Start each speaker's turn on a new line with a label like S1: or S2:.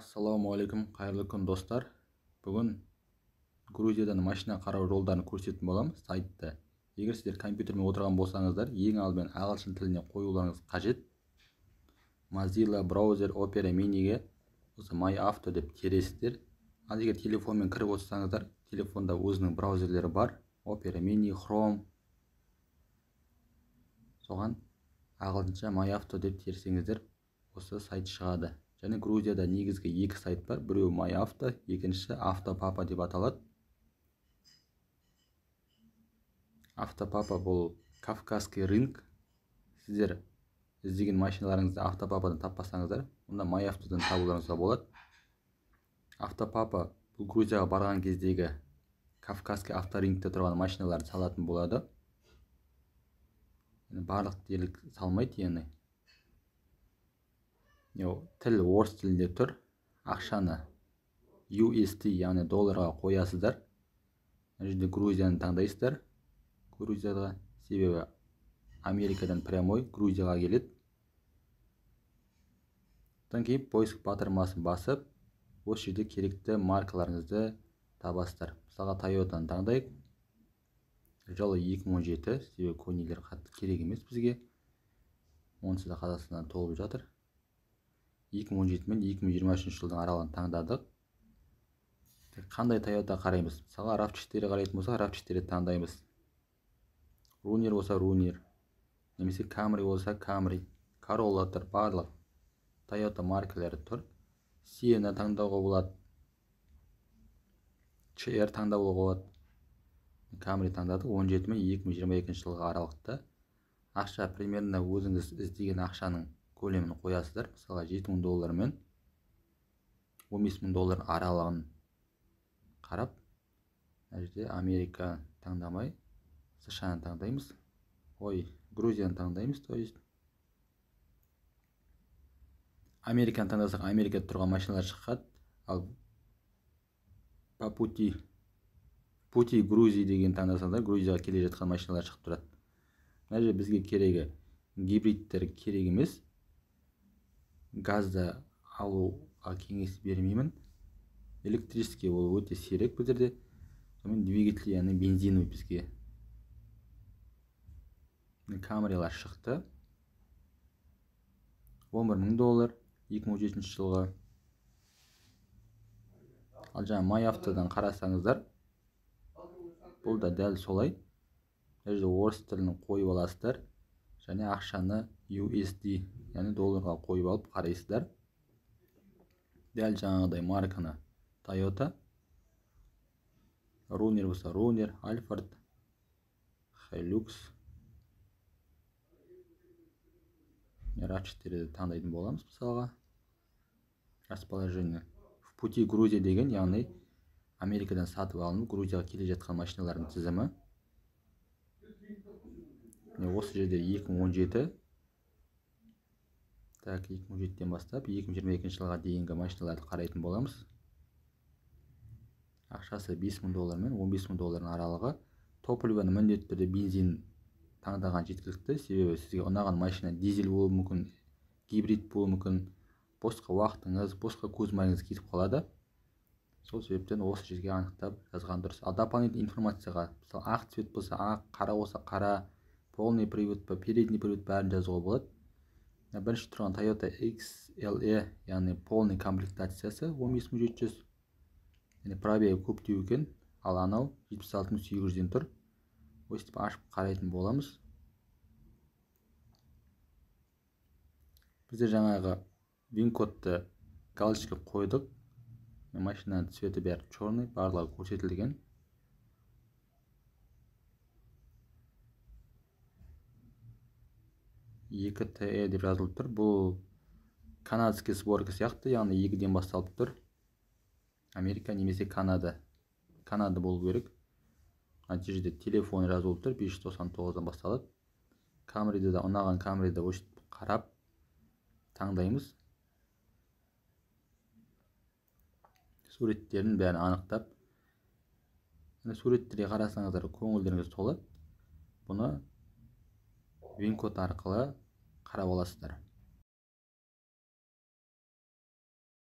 S1: Ассалаумағалейкум, қайырлы күн достар. Бүгін Грузиядан машина қарау жолдарын көрсететін боламыз сайтта. Егер сіздер компьютермен отырған болсаңыздар, ең алдымен ағылшын тіліне қоюларыңыз қажет. Mozilla браузер Opera Mini'ге осы My Auto деп тересіздер. Ал егер телефонмен кіріп отырсаңыздар, телефонда өзінің браузерлері бар. Opera Mini, Chrome. Соған ағылшынша My Auto деп терсеңіздер, осы сайт шығады. Және Грузияда негізгі екі сайт бар. Біреу My Auto, екіншісі Автопапа деп аталады. Автопапа бұл Кавказский рынок. Сіздер іздеген машиналарыңызды Автопападан таппасаңыздар, онда My Autoдан табуларыңызға болады. Автопапа бұл Грузияға барған кездегі Кавказский авторынокта тұрған машиналарды салатын болады. Барлық дерлік салмайды яғни. Тіл орыс тілінде тұр. Ақшаны USD, яғни долларға қоясыздар. Мына жерде Грузияны таңдайсыздар. Грузияға, себебі Америкадан прямой Грузияға келеді. Одан кейін поиск батырмасын басып, осы жерде керекті маркаларыңызды табасыздар. Мысалға Toyotаны таңдайық. Жылы 2017, себебі көнелер қатты керек емес бізге. Онсыз да Қазақстаннан толып жатыр. 2017 мен 2023 жылдың аралығын таңдадық. Қандай Toyota қараймыз? Мысалға RAV4 қарайтын болса, RAV4 таңдаймыз. Runner болса Runner, немесе Camry болса Camry, Corolla тұр, барлық Toyota маркалары тұр. Sienna таңдауға болады, CR таңдауға болады. Camry таңдадық. 17 мен 2022 жылғы аралықта. Ақша примерно өзіңіз іздеген ақшаның көлемін қоясыздар. Мысалға $7,000 мен $15,000 аралығын қарап, мына жерде Америка таңдамай, США-ны таңдаймыз. Грузияны таңдаймыз, то есть. Американы таңдасақ, Америкада тұрған машиналар шығады. Ал по пути Грузии деген таңдасаңдар, Грузияға келе жатқан машиналар шығып тұрады. Мына жерде бізге керегі гибридтер керек емес. Газда алуға кеңес бермеймін. Электрический ол өте сирек біздерде. Сонымен двигатель, яғни бензиновый бізге. Камрилар шықты. $11,000 2017 жылға. Ал жаңа My Autoдан қарасаңыздар, бұл да дәл солай. Мына жерде орыс тілін қойып аласыздар. Және ақшаны USD, яғни долларға қойып алып қарайсыздар. Дәл жаңағыдай марканы Toyota, Runner болса Runner, Alphard, Hilux, RAV4 таңдайтын боламыз. Мысалға расположение в пути Грузия деген, яғни Америкадан сатып алынып Грузияға келе жатқан машиналардың тізімі. Осы жерде 2017, 2017-ден бастап 2022 жылға дейінгі машиналарды қарайтын боламыз. Ақшасы $5,000 мен $15,000 аралығы. Топливоны міндетті түрде бензин таңдаған жеткілікті, себебі сізге ұнаған машина дизель болуы мүмкін, гибрид болуы мүмкін, босқа уақытыңыз, босқа көз майыңыз кетіп қалады. Сол себептен осы жерге анықтап жазған дұрыс. Ал дополнительный информацияға, мысалы ақ цвет болса ақ, қара болса қара, полный привод па, передний привод бәрін жазуға болады. Бірінші тұрған Toyota XLE, яғни полный комплектациясы 15700. Пробег көптеу екен, ал анау 76800-ден тұр. Өстіп ашып қарайтын боламыз. Бізде жаңағы вин-кодты галочка қойдық. Машинаның цветі бәрі черный, барлығы көрсетілген. «2TE» деп жазылып тұр. Бұл канадский сборка сияқты, яғни 2-ден басталып тұр. Америка немесе Канада болу керек. Нәтижеде телефон жазылып тұр, 599-дан басталады. Камриді де, ұнаған Камриді өшіп қарап таңдаймыз. Суреттерін бәрін анықтап. Суреттерге қарасаңыздар көңілдеріңіз толады. Бұны вин-код арқылы қарап аласыздар.